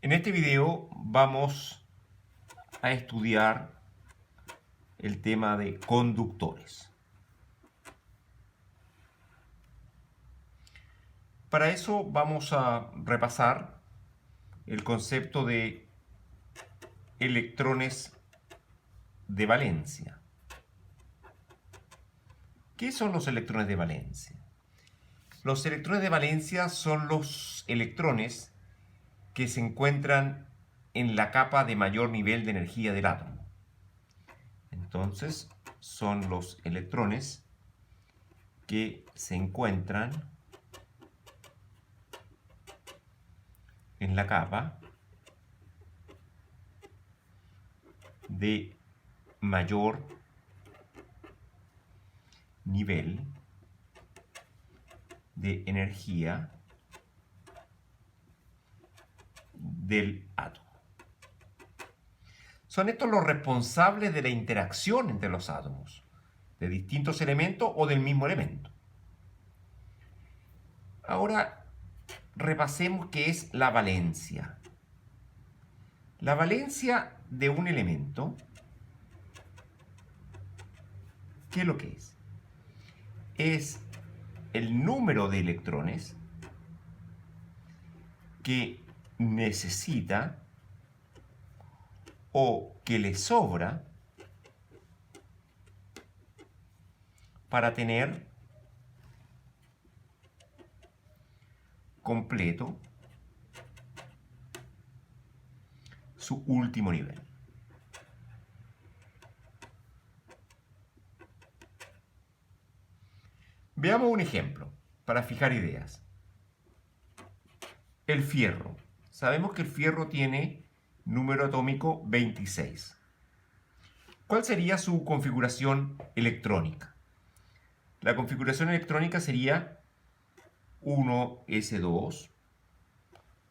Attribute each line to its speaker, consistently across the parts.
Speaker 1: En este video vamos a estudiar el tema de conductores. Para eso vamos a repasar el concepto de electrones de valencia. ¿Qué son los electrones de valencia? Los electrones de valencia son los electrones que se encuentran en la capa de mayor nivel de energía del átomo. Entonces, son los electrones que se encuentran en la capa de mayor nivel de energía del átomo. Son estos los responsables de la interacción entre los átomos, de distintos elementos o del mismo elemento. Ahora repasemos qué es la valencia. La valencia de un elemento, ¿qué es lo que es? Es el número de electrones que necesita o que le sobra para tener completo su último nivel. Veamos un ejemplo para fijar ideas. El fierro. Sabemos que el fierro tiene número atómico 26. ¿Cuál sería su configuración electrónica? La configuración electrónica sería 1s2,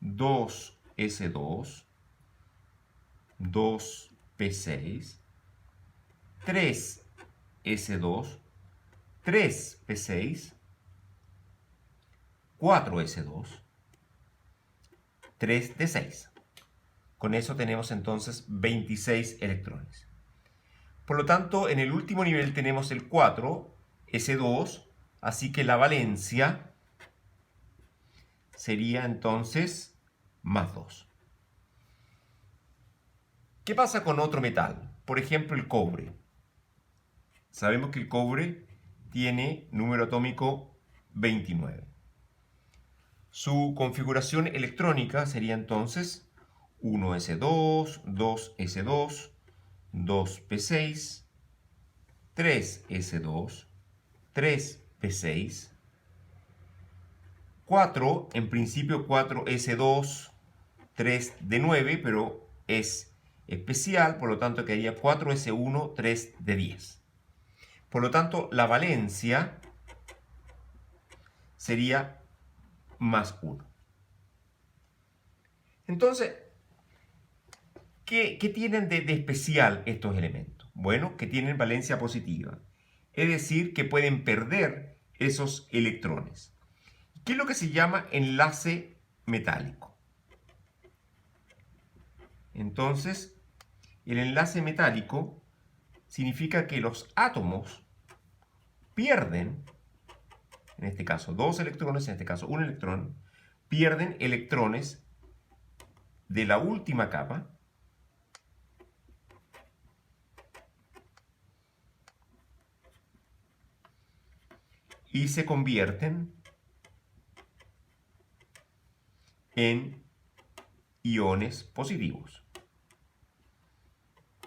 Speaker 1: 2s2, 2p6, 3s2, 3p6, 4s2, 3d6. Con eso tenemos entonces 26 electrones. Por lo tanto, en el último nivel tenemos el 4s2, así que la valencia sería entonces más 2. ¿Qué pasa con otro metal? Por ejemplo, el cobre. Sabemos que el cobre tiene número atómico 29. Su configuración electrónica sería entonces 1s2, 2s2, 2p6, 3s2, 3p6, 4, en principio 4s2, 3d9, pero es especial, por lo tanto quedaría 4s1, 3d10. Por lo tanto, la valencia sería más 1. Entonces, ¿qué tienen de especial estos elementos? Bueno, que tienen valencia positiva. Es decir, que pueden perder esos electrones. ¿Qué es lo que se llama enlace metálico? Entonces, el enlace metálico significa que los átomos pierden, en este caso 2 electrones, en este caso 1 electrón, pierden electrones de la última capa y se convierten en iones positivos.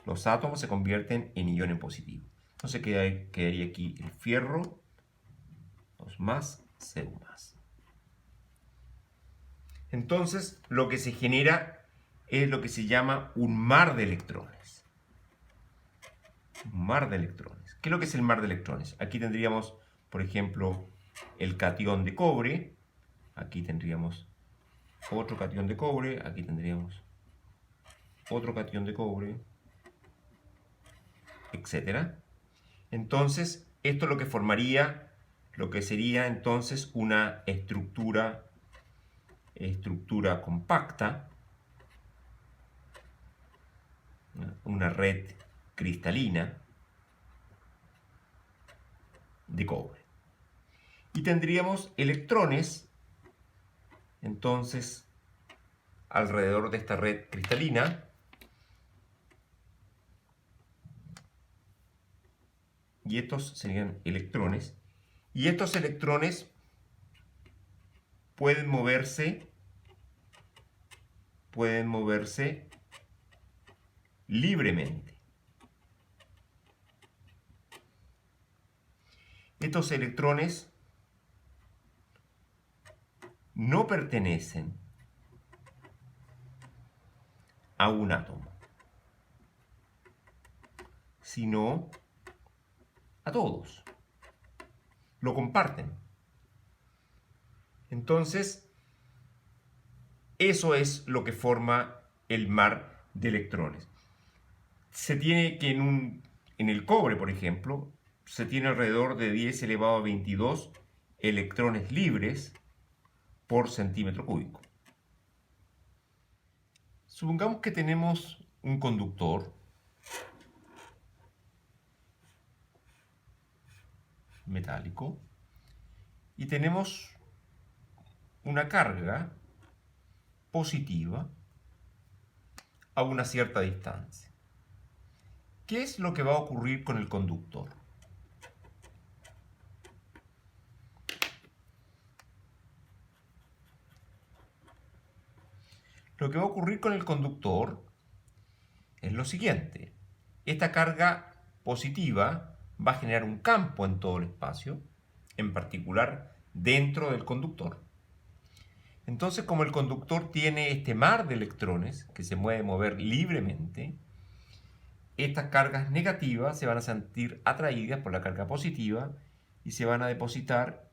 Speaker 1: Los átomos se convierten en iones positivos. Entonces quedaría aquí el fierro, 2 más, Cu más. Entonces, lo que se genera es lo que se llama un mar de electrones. Un mar de electrones. ¿Qué es lo que es el mar de electrones? Aquí tendríamos, por ejemplo, el catión de cobre. Aquí tendríamos otro catión de cobre. Aquí tendríamos otro catión de cobre, etcétera. Entonces, esto es lo que formaría lo que sería entonces una estructura compacta una red cristalina de cobre. Y tendríamos electrones, entonces, alrededor de esta red cristalina. Y estos serían electrones. Y estos electrones pueden moverse libremente. Estos electrones no pertenecen a un átomo, sino a todos. Lo comparten. Entonces, eso es lo que forma el mar de electrones. Se tiene que en el cobre, por ejemplo, se tiene alrededor de 10 elevado a 22 electrones libres por centímetro cúbico. Supongamos que tenemos un conductor metálico y tenemos una carga positiva a una cierta distancia. ¿Qué es lo que va a ocurrir con el conductor? Lo que va a ocurrir con el conductor es lo siguiente. Esta carga positiva va a generar un campo en todo el espacio, en particular dentro del conductor. Entonces, como el conductor tiene este mar de electrones que se puede mover libremente, estas cargas negativas se van a sentir atraídas por la carga positiva y se van a depositar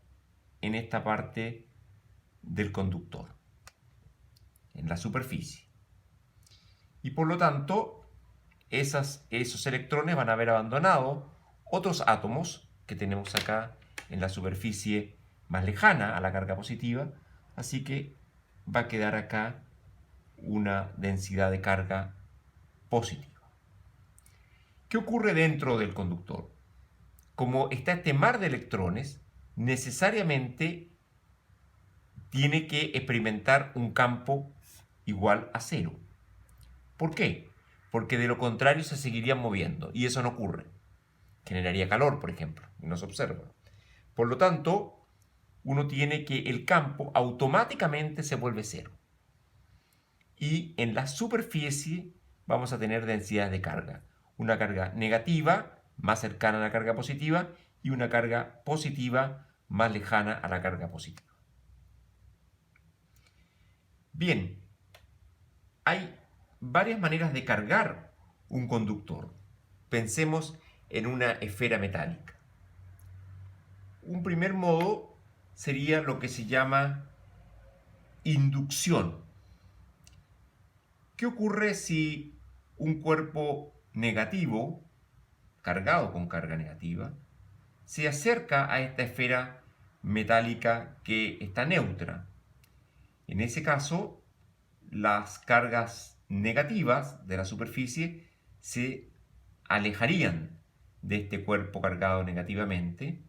Speaker 1: en esta parte del conductor, en la superficie. Y por lo tanto, esos electrones van a haber abandonado otros átomos que tenemos acá en la superficie más lejana a la carga positiva, así que va a quedar acá una densidad de carga positiva. ¿Qué ocurre dentro del conductor? Como está este mar de electrones, necesariamente tiene que experimentar un campo igual a cero. ¿Por qué? Porque de lo contrario se seguirían moviendo y eso no ocurre. Generaría calor, por ejemplo, y no se observa. Por lo tanto, uno tiene que el campo automáticamente se vuelve cero. Y en la superficie vamos a tener densidades de carga. Una carga negativa, más cercana a la carga positiva, y una carga positiva, más lejana a la carga positiva. Bien, hay varias maneras de cargar un conductor. Pensemos en una esfera metálica. Un primer modo sería lo que se llama inducción. ¿Qué ocurre si un cuerpo negativo, cargado con carga negativa, se acerca a esta esfera metálica que está neutra? En ese caso, las cargas negativas de la superficie se alejarían de este cuerpo cargado negativamente,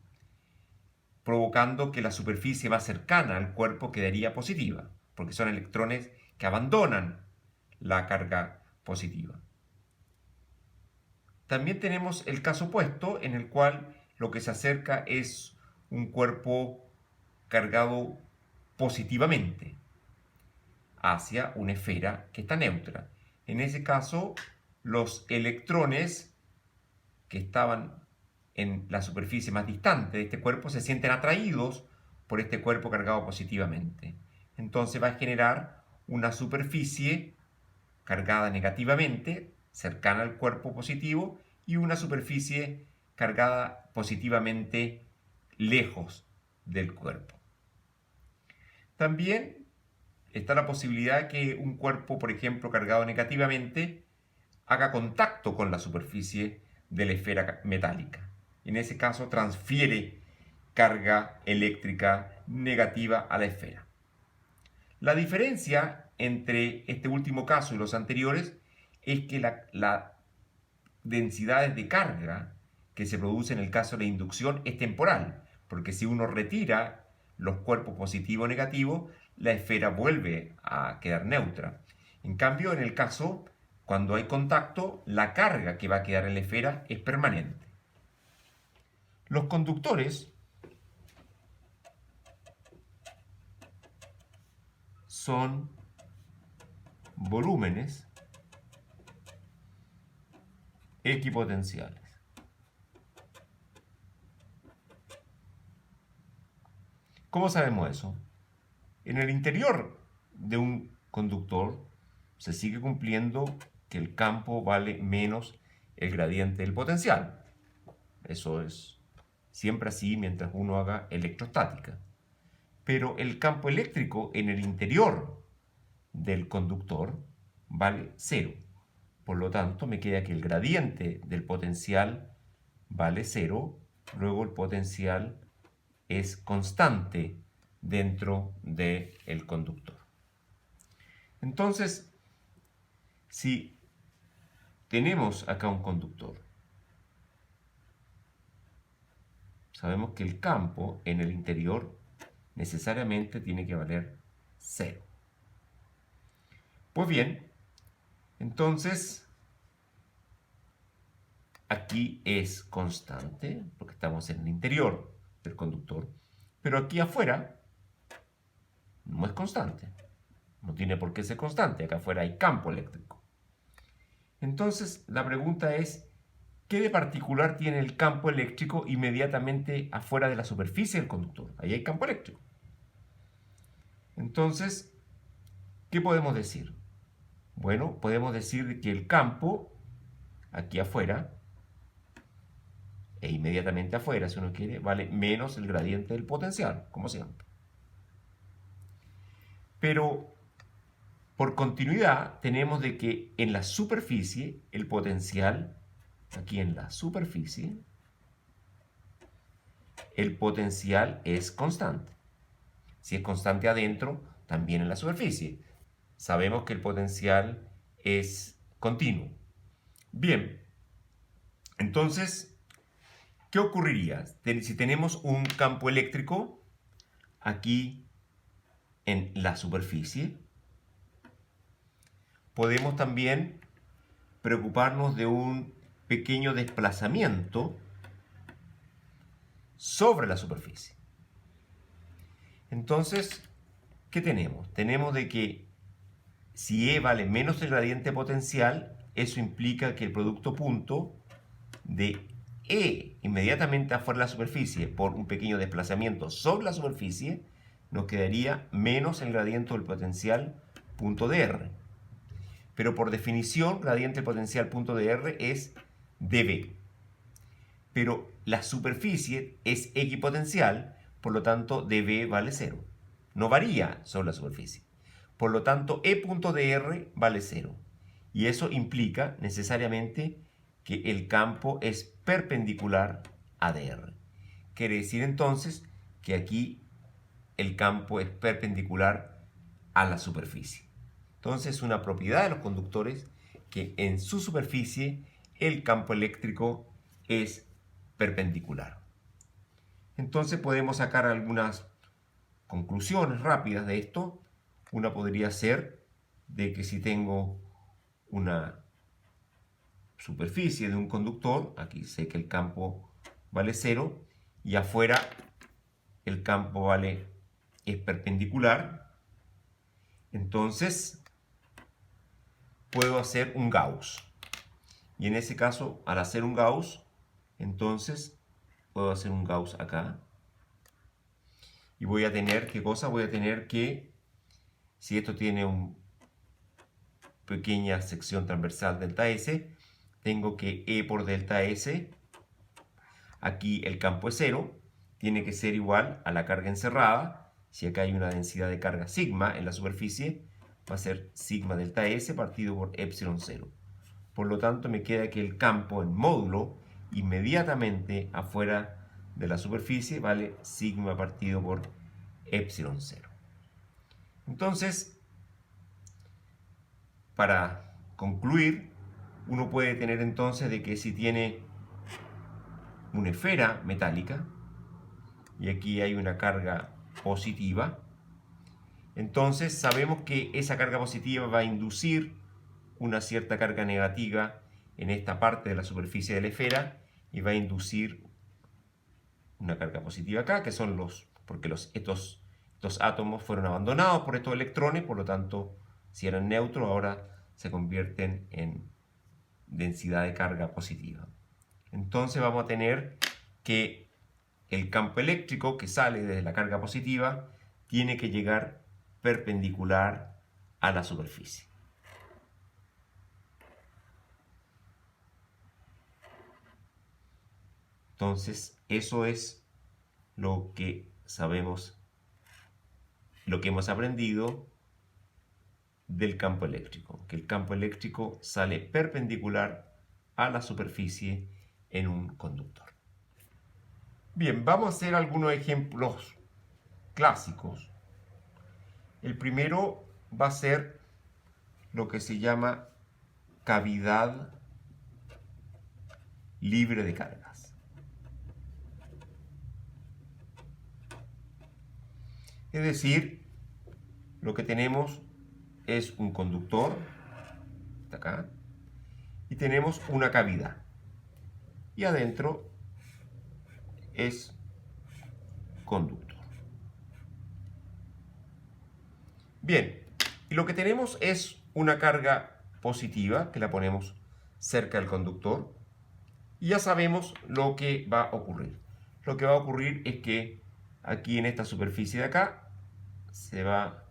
Speaker 1: provocando que la superficie más cercana al cuerpo quedaría positiva, porque son electrones que abandonan la carga positiva. También tenemos el caso opuesto, en el cual lo que se acerca es un cuerpo cargado positivamente hacia una esfera que está neutra. En ese caso, los electrones que estaban en la superficie más distante de este cuerpo se sienten atraídos por este cuerpo cargado positivamente. Entonces va a generar una superficie cargada negativamente, cercana al cuerpo positivo, y una superficie cargada positivamente lejos del cuerpo. También está la posibilidad de que un cuerpo, por ejemplo, cargado negativamente, haga contacto con la superficie de la esfera metálica. En ese caso, transfiere carga eléctrica negativa a la esfera. La diferencia entre este último caso y los anteriores es que la densidad de carga que se produce en el caso de la inducción es temporal, porque si uno retira los cuerpos positivo o negativo, la esfera vuelve a quedar neutra. En cambio, en el caso, cuando hay contacto, la carga que va a quedar en la esfera es permanente. Los conductores son volúmenes equipotenciales. ¿Cómo sabemos eso? En el interior de un conductor se sigue cumpliendo que el campo vale menos el gradiente del potencial. Eso es siempre así mientras uno haga electrostática. Pero el campo eléctrico en el interior del conductor vale 0. Por lo tanto, me queda que el gradiente del potencial vale 0, luego el potencial es constante dentro del conductor. Entonces, si tenemos acá un conductor, sabemos que el campo en el interior necesariamente tiene que valer 0. Pues bien, entonces aquí es constante, porque estamos en el interior del conductor, pero aquí afuera no es constante. No tiene por qué ser constante, acá afuera hay campo eléctrico. Entonces la pregunta es, ¿qué de particular tiene el campo eléctrico inmediatamente afuera de la superficie del conductor? Ahí hay campo eléctrico. Entonces, ¿qué podemos decir? Bueno, podemos decir que el campo aquí afuera, e inmediatamente afuera, si uno quiere, vale menos el gradiente del potencial, como siempre. Pero por continuidad tenemos de que en la superficie el potencial, aquí en la superficie, el potencial es constante. Si es constante adentro, también en la superficie. Sabemos que el potencial es continuo. Bien, entonces, ¿qué ocurriría si tenemos un campo eléctrico aquí en la superficie? Podemos también preocuparnos de un pequeño desplazamiento sobre la superficie. Entonces, ¿qué tenemos? Tenemos de que si E vale menos el gradiente potencial, eso implica que el producto punto de E inmediatamente afuera de la superficie por un pequeño desplazamiento sobre la superficie, nos quedaría menos el gradiente del potencial punto de R. Pero por definición, gradiente del potencial punto de R es dB. Pero la superficie es equipotencial, por lo tanto dB vale 0. No varía sobre la superficie. Por lo tanto, E punto de R vale 0. Y eso implica necesariamente que el campo es perpendicular a dr. Quiere decir entonces que aquí el campo es perpendicular a la superficie. Entonces, una propiedad de los conductores que en su superficie el campo eléctrico es perpendicular. Entonces podemos sacar algunas conclusiones rápidas de esto. Una podría ser de que si tengo una superficie de un conductor, aquí sé que el campo vale 0 y afuera el campo es perpendicular, entonces puedo hacer un Gauss. Y en ese caso, al hacer un Gauss, entonces puedo hacer un Gauss acá. Y voy a tener, ¿qué cosa? Voy a tener que, si esto tiene una pequeña sección transversal delta S, tengo que E por delta S, aquí el campo es 0, tiene que ser igual a la carga encerrada. Si acá hay una densidad de carga sigma en la superficie, va a ser sigma delta S partido por epsilon 0. Por lo tanto, me queda que el campo en módulo inmediatamente afuera de la superficie vale sigma partido por epsilon 0. Entonces, para concluir, uno puede tener entonces de que si tiene una esfera metálica, y aquí hay una carga positiva, entonces sabemos que esa carga positiva va a inducir una cierta carga negativa en esta parte de la superficie de la esfera y va a inducir una carga positiva acá, que son porque estos átomos fueron abandonados por estos electrones, por lo tanto, si eran neutros, ahora se convierten en densidad de carga positiva. Entonces vamos a tener que el campo eléctrico que sale desde la carga positiva tiene que llegar perpendicular a la superficie. Entonces, eso es lo que sabemos, lo que hemos aprendido del campo eléctrico, que el campo eléctrico sale perpendicular a la superficie en un conductor. Bien, vamos a hacer algunos ejemplos clásicos. El primero va a ser lo que se llama cavidad libre de cargas. Es decir, lo que tenemos es un conductor, está acá, y tenemos una cavidad. Y adentro es conductor. Bien, y lo que tenemos es una carga positiva, que la ponemos cerca del conductor, y ya sabemos lo que va a ocurrir. Lo que va a ocurrir es que aquí en esta superficie de acá se va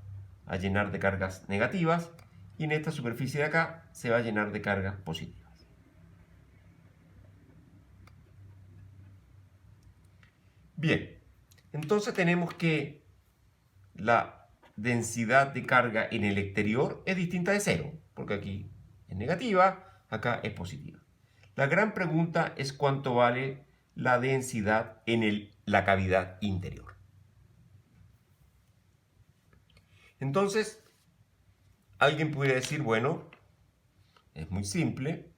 Speaker 1: a llenar de cargas negativas y en esta superficie de acá se va a llenar de cargas positivas. Bien, entonces tenemos que la densidad de carga en el exterior es distinta de cero, porque aquí es negativa, acá es positiva. La gran pregunta es cuánto vale la densidad en la cavidad interior. Entonces, alguien pudiera decir, bueno, es muy simple,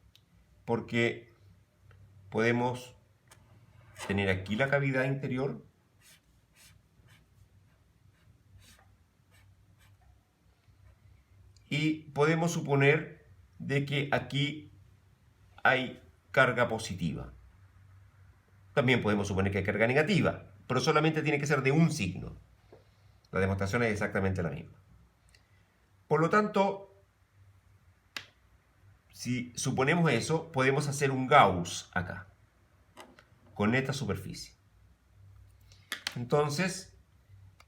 Speaker 1: porque podemos tener aquí la cavidad interior y podemos suponer de que aquí hay carga positiva. También podemos suponer que hay carga negativa, pero solamente tiene que ser de un signo. La demostración es exactamente la misma. Por lo tanto, si suponemos eso, podemos hacer un Gauss acá, con esta superficie. Entonces,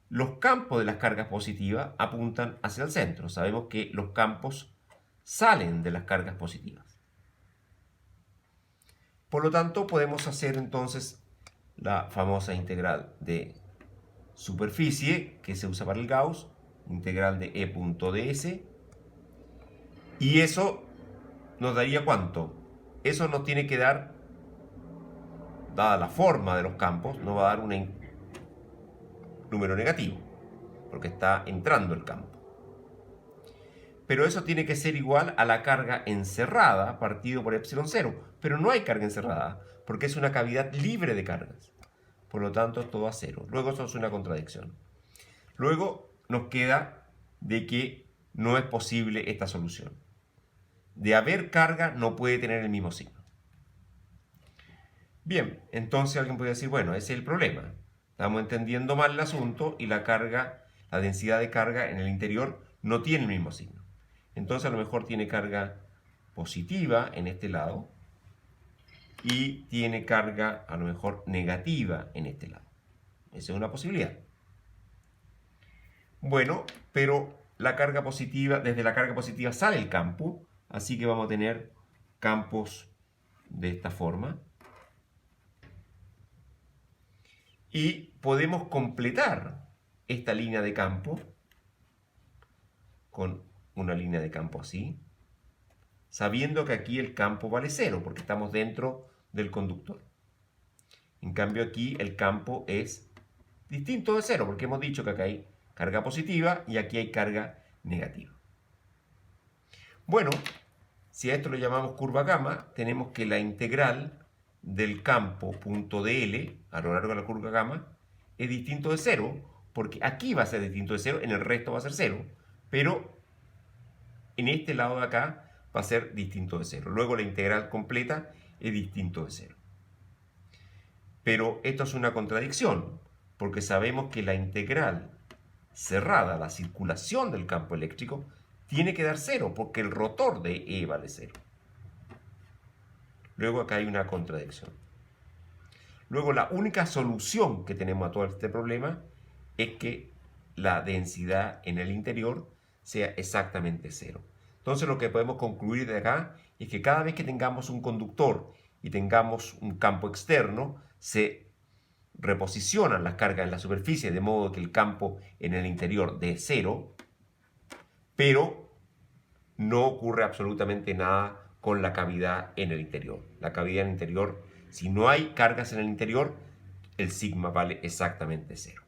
Speaker 1: los campos de las cargas positivas apuntan hacia el centro. Sabemos que los campos salen de las cargas positivas. Por lo tanto, podemos hacer entonces la famosa integral de superficie que se usa para el Gauss, integral de E.ds, y eso nos daría ¿cuánto? Eso nos tiene que dar, dada la forma de los campos, nos va a dar un número negativo, porque está entrando el campo. Pero eso tiene que ser igual a la carga encerrada partido por epsilon 0. Pero no hay carga encerrada, porque es una cavidad libre de cargas. Por lo tanto, todo a cero. Luego eso es una contradicción. Luego nos queda de que no es posible esta solución. De haber carga no puede tener el mismo signo. Bien, entonces alguien puede decir, bueno, ese es el problema. Estamos entendiendo mal el asunto y la densidad de carga en el interior no tiene el mismo signo. Entonces a lo mejor tiene carga positiva en este lado y tiene carga a lo mejor negativa en este lado. Esa es una posibilidad. Bueno, pero la carga positiva, desde la carga positiva sale el campo, así que vamos a tener campos de esta forma. Y podemos completar esta línea de campo con una línea de campo así, sabiendo que aquí el campo vale cero, porque estamos dentro del conductor. En cambio aquí el campo es distinto de cero, porque hemos dicho que acá hay carga positiva y aquí hay carga negativa. Bueno, Si a esto lo llamamos curva gamma, tenemos que la integral del campo punto dl a lo largo de la curva gamma es distinto de 0, porque aquí va a ser distinto de 0, en el resto va a ser 0, pero en este lado de acá va a ser distinto de 0. Luego la integral completa es distinto de 0. Pero esto es una contradicción, porque sabemos que la integral cerrada, la circulación del campo eléctrico, tiene que dar 0, porque el rotor de E vale 0. Luego acá hay una contradicción. Luego la única solución que tenemos a todo este problema es que la densidad en el interior sea exactamente 0. Entonces lo que podemos concluir de acá es que cada vez que tengamos un conductor y tengamos un campo externo, se reposicionan las cargas en la superficie de modo que el campo en el interior dé 0, pero no ocurre absolutamente nada con la cavidad en el interior. La cavidad en el interior, si no hay cargas en el interior, el sigma vale exactamente 0.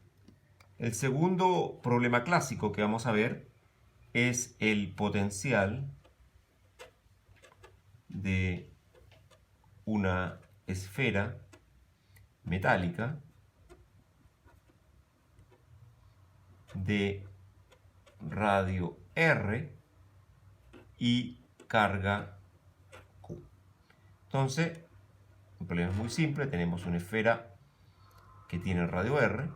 Speaker 1: El segundo problema clásico que vamos a ver es el potencial de una esfera metálica de radio R y carga Q. Entonces, el problema es muy simple. Tenemos una esfera que tiene radio R,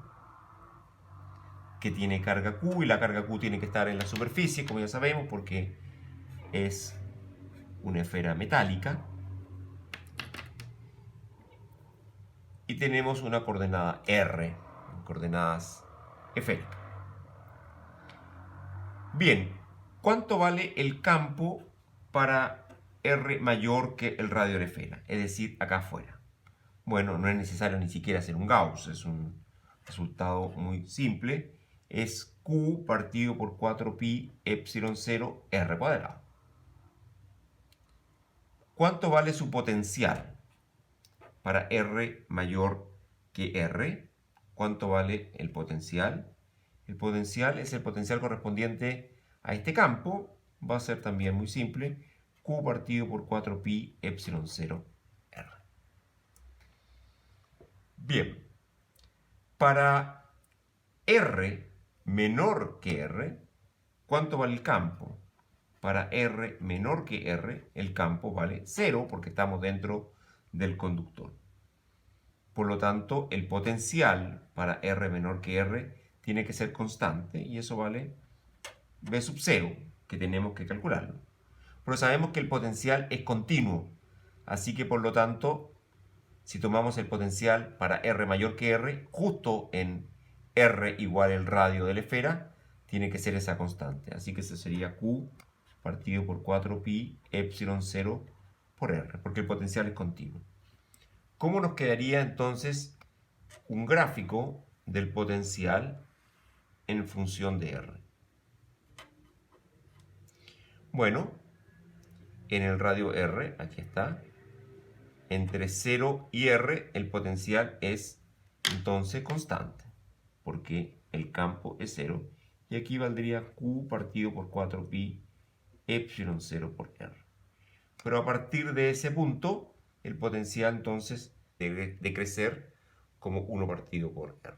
Speaker 1: que tiene carga Q, y la carga Q tiene que estar en la superficie, como ya sabemos, porque es una esfera metálica. Y tenemos una coordenada R, coordenadas esféricas. Bien, ¿cuánto vale el campo para R mayor que el radio de la esfera? Es decir, acá afuera. Bueno, no es necesario ni siquiera hacer un Gauss, es un resultado muy simple. Es Q partido por 4pi epsilon 0 R cuadrado. ¿Cuánto vale su potencial para R mayor que R? ¿Cuánto vale el potencial? El potencial es el potencial correspondiente a este campo. Va a ser también muy simple. Q partido por 4pi epsilon 0 R. Bien. Para R menor que R, ¿cuánto vale el campo? Para R menor que R, el campo vale 0 porque estamos dentro del conductor. Por lo tanto, el potencial para R menor que R tiene que ser constante y eso vale V sub 0, que tenemos que calcularlo. Pero sabemos que el potencial es continuo, así que por lo tanto, si tomamos el potencial para R mayor que R, justo en R igual el radio de la esfera, tiene que ser esa constante. Así que eso sería Q partido por 4pi epsilon 0 por R, porque el potencial es continuo. ¿Cómo nos quedaría entonces un gráfico del potencial en función de R? Bueno, en el radio R, aquí está, entre 0 y R el potencial es entonces constante, porque el campo es 0, y aquí valdría Q partido por 4pi epsilon 0 por R. Pero a partir de ese punto, el potencial entonces debe decrecer como 1 partido por R.